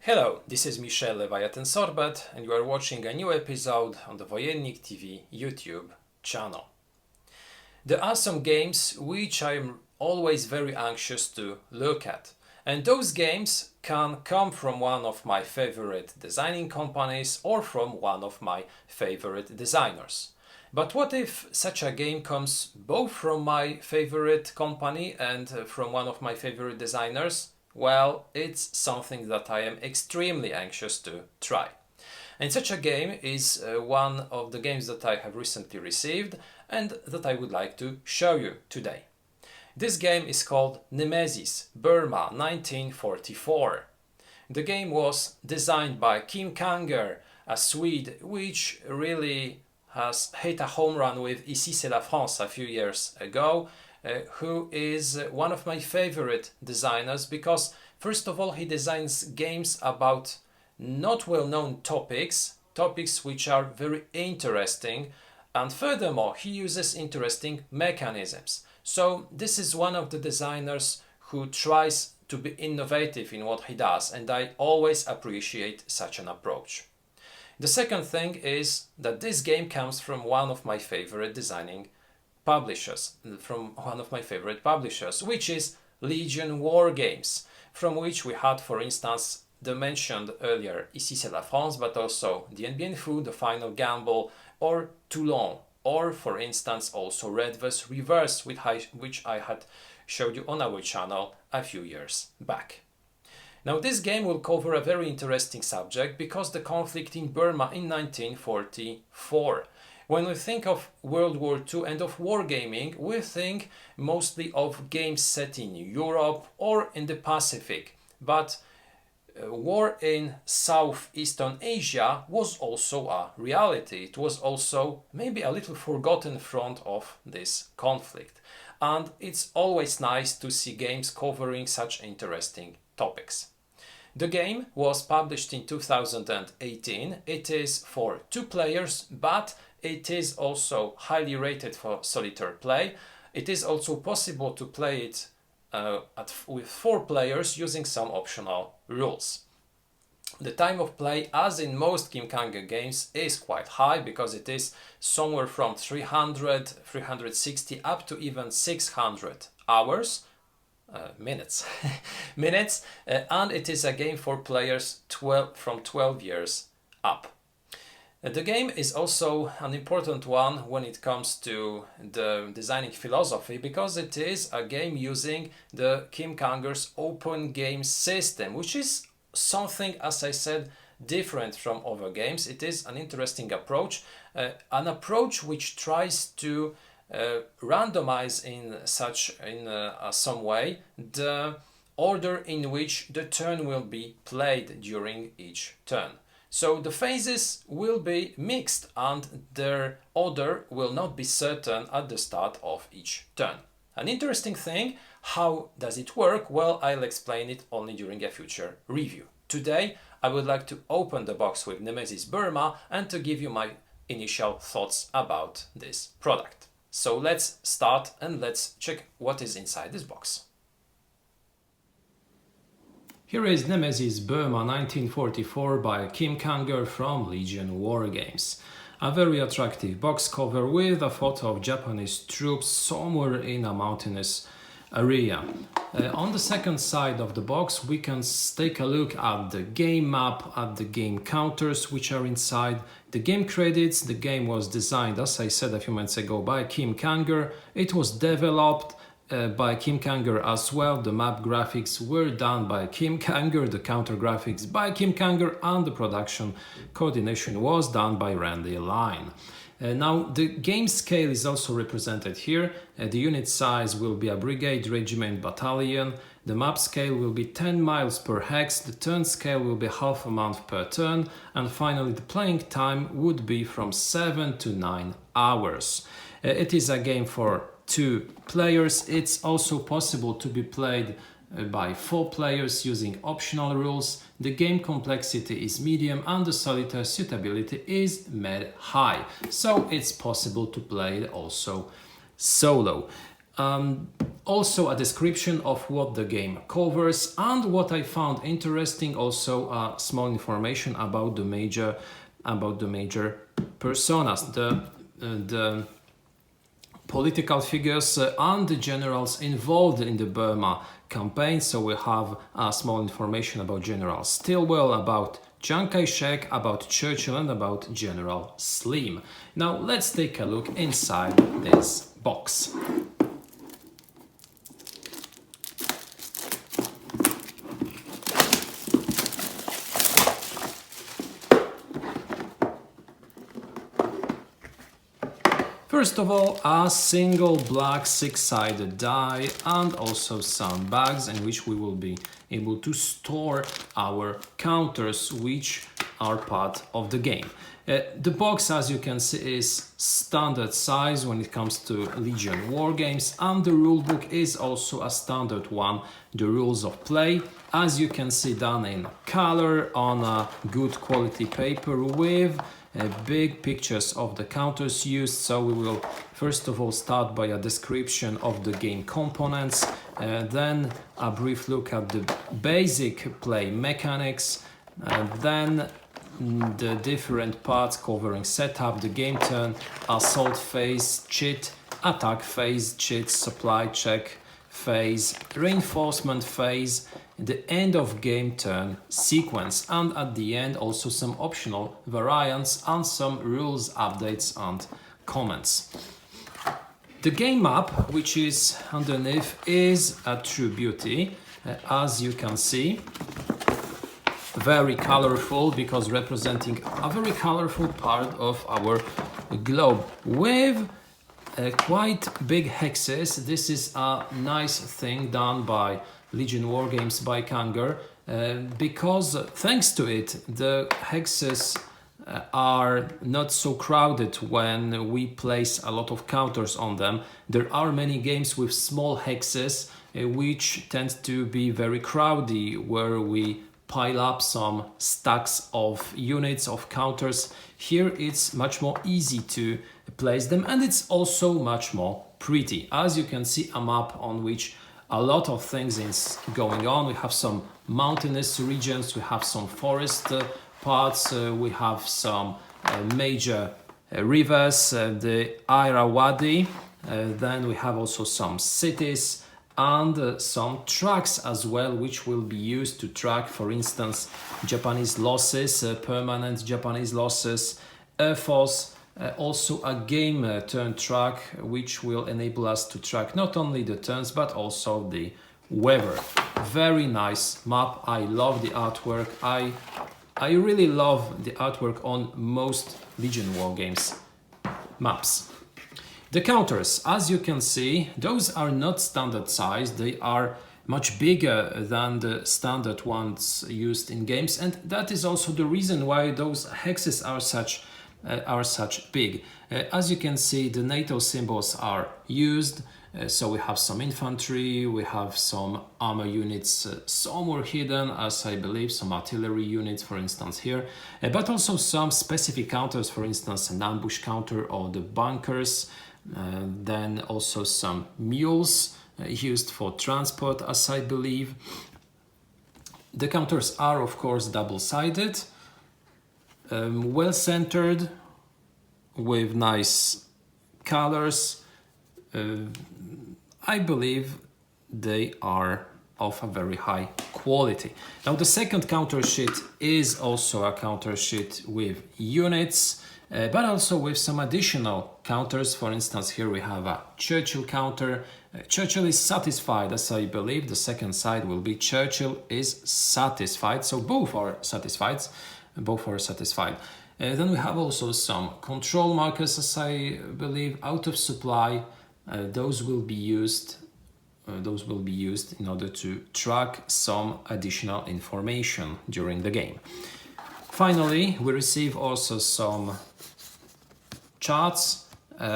Hello, this is Michel Leviathan Sorbet and you are watching a new episode on the Wojennik TV YouTube channel. There are some games which I am always very anxious to look at, and those games can come from one of my favorite designing companies or from one of my favorite designers. But what if such a game comes both from my favorite company and from one of my favorite designers? Well, it's something that I am extremely anxious to try. And such a game is one of the games that I have recently received and that I would like to show you today. This game is called Nemesis, Burma 1944. The game was designed by Kim Kanger, a Swede, which really has hit a home run with Ici c'est la France a few years ago, who is one of my favorite designers because, first of all, he designs games about not well-known topics which are very interesting, and furthermore, he uses interesting mechanisms. So this is one of the designers who tries to be innovative in what he does, and I always appreciate such an approach. The second thing is that this game comes from one of my favorite designing publishers, which is Legion Wargames, from which we had, for instance, the mentioned earlier Ici c'est la France, but also Dien Bien Phu, The Final Gamble, or Toulon, or for instance also Red vs. Reverse, which I had showed you on our channel a few years back. Now this game will cover a very interesting subject because the conflict in Burma in 1944. When we think of World War II and of wargaming, we think mostly of games set in Europe or in the Pacific, but war in Southeastern Asia was also a reality. It was also maybe a little forgotten front of this conflict, and it's always nice to see games covering such interesting topics. The game was published in 2018. It is for 2 players, but it is also highly rated for solitaire play. It is also possible to play it with 4 players using some optional rules. The time of play, as in most Kim Kanger games, is quite high because it is somewhere from 300, 360 up to even 600 hours. Minutes, and it is a game for players from 12 years up. The game is also an important one when it comes to the designing philosophy because it is a game using the Kim Kanger's open game system, which is something, as I said, different from other games. It is an interesting approach, an approach which tries to randomize in some way the order in which the turn will be played during each turn. So the phases will be mixed and their order will not be certain at the start of each turn. An interesting thing, how does it work? Well, I'll explain it only during a future review. Today I would like to open the box with Nemesis Burma and to give you my initial thoughts about this product. So let's start and let's check what is inside this box. Here is Nemesis Burma 1944 by Kim Kanger from Legion Wargames. A very attractive box cover with a photo of Japanese troops somewhere in a mountainous area. On the second side of the box we can take a look at the game map, at the game counters which are inside, the game credits. The game was designed, as I said a few minutes ago, by Kim Kanger. It was developed by Kim Kanger as well. The map graphics were done by Kim Kanger, the counter graphics by Kim Kanger, and the production coordination was done by Randy Line. Now the game scale is also represented here. The unit size will be a brigade, regiment, battalion. The map scale will be 10 miles per hex. The turn scale will be half a month per turn. And finally the playing time would be from 7 to 9 hours. It is a game for 2 players. It's also possible to be played by 4 players using optional rules. The game complexity is medium and the solitaire suitability is mid-high, so it's possible to play it also solo. Also a description of what the game covers, and what I found interesting, also small information about the major personas, the political figures and the generals involved in the Burma campaign. So we have small information about General Stilwell, about Chiang Kai-shek, about Churchill, and about General Slim. Now let's take a look inside this box. First of all, a single black six-sided die, and also some bags in which we will be able to store our counters, which are part of the game. The box, as you can see, is standard size when it comes to Legion Wargames, and the rulebook is also a standard one, the rules of play, as you can see, done in color on a good quality paper with big pictures of the counters used. So we will first of all start by a description of the game components, then a brief look at the basic play mechanics, then the different parts covering setup, the game turn, assault phase, cheat, attack phase, cheat, supply check phase, reinforcement phase, the end of game turn sequence, and at the end also some optional variants and some rules updates and comments. The game map, which is underneath, is a true beauty, as you can see. Very colorful, because representing a very colorful part of our globe with quite big hexes. This is a nice thing done by Legion Wargames by Kanger, because thanks to it the hexes are not so crowded when we place a lot of counters on them. There are many games with small hexes which tend to be very crowded, where we pile up some stacks of units of counters. Here it's much more easy to place them, and it's also much more pretty. As you can see, a map on which a lot of things is going on. We have some mountainous regions, we have some forest parts, we have some major rivers, the Irrawaddy, then we have also some cities and some tracks as well, which will be used to track, for instance, Japanese losses, permanent Japanese losses, Air Force. Also a game turn track, which will enable us to track not only the turns but also the weather. Very nice map. I love the artwork. I really love the artwork on most Legion Wargames maps. The counters, as you can see, those are not standard size. They are much bigger than the standard ones used in games, and that is also the reason why those hexes are such big. As you can see, the NATO symbols are used, so we have some infantry, we have some armor units, some were hidden, as I believe, some artillery units, for instance, here, but also some specific counters, for instance, an ambush counter or the bunkers, then also some mules used for transport, as I believe. The counters are, of course, double-sided, well centered, with nice colors. I believe they are of a very high quality. Now the second counter sheet is also a counter sheet with units, but also with some additional counters. For instance, here we have a Churchill counter. Churchill is satisfied, as I believe. The second side will be Churchill is satisfied, so both are satisfied. Then we have also some control markers, as I believe, out of supply. Those will be used in order to track some additional information during the game. Finally, we receive also some charts.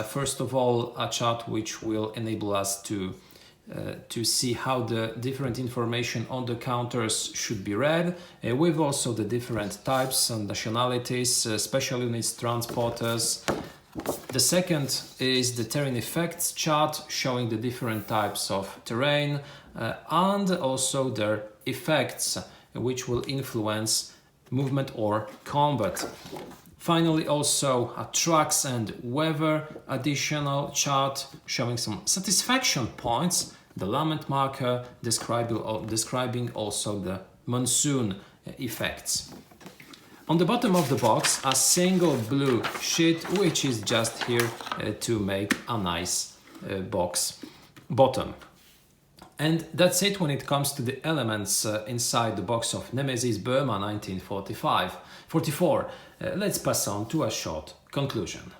First of all, a chart which will enable us to see how the different information on the counters should be read, with also the different types and nationalities, special units, transporters, The second is the terrain effects chart showing the different types of terrain and also their effects which will influence movement or combat. Finally, also tracks and weather additional chart showing some satisfaction points, the lament marker describing also the monsoon effects. On the bottom of the box, a single blue sheet, which is just here to make a nice box bottom. And that's it when it comes to the elements inside the box of Nemesis Burma 1944. Let's pass on to a short conclusion.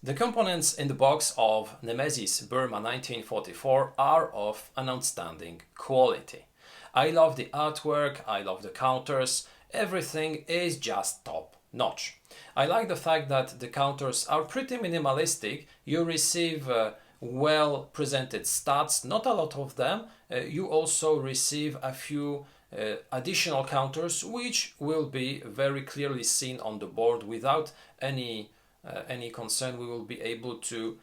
The components in the box of Nemesis Burma 1944 are of an outstanding quality. I love the artwork, I love the counters, everything is just top notch. I like the fact that the counters are pretty minimalistic. You receive well presented stats, not a lot of them. You also receive a few additional counters which will be very clearly seen on the board without any concern. We will be able to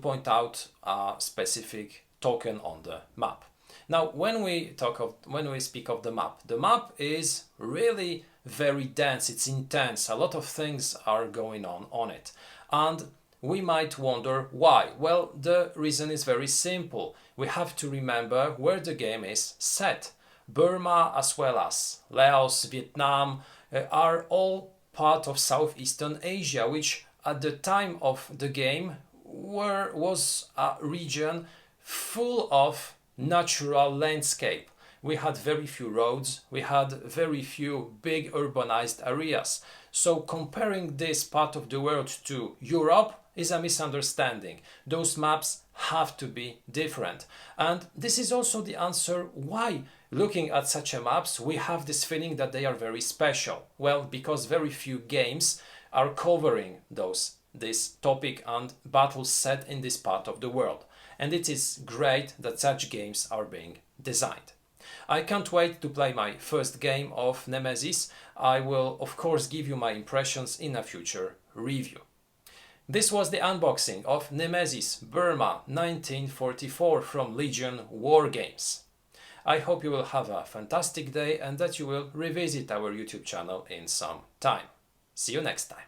point out a specific token on the map. Now, when we speak of the map is really very dense, it's intense, a lot of things are going on it. And we might wonder why. Well, the reason is very simple. We have to remember where the game is set. Burma as well as Laos, Vietnam are all part of Southeastern Asia, which at the time of the game was a region full of natural landscape. We had very few roads, we had very few big urbanized areas. So comparing this part of the world to Europe is a misunderstanding. Those maps have to be different. And this is also the answer why, looking at such a maps, we have this feeling that they are very special. Well, because very few games are covering this topic and battles set in this part of the world. And it is great that such games are being designed. I can't wait to play my first game of Nemesis. I will of course give you my impressions in a future review. This was the unboxing of Nemesis Burma 1944 from Legion Wargames. I hope you will have a fantastic day and that you will revisit our YouTube channel in some time. See you next time.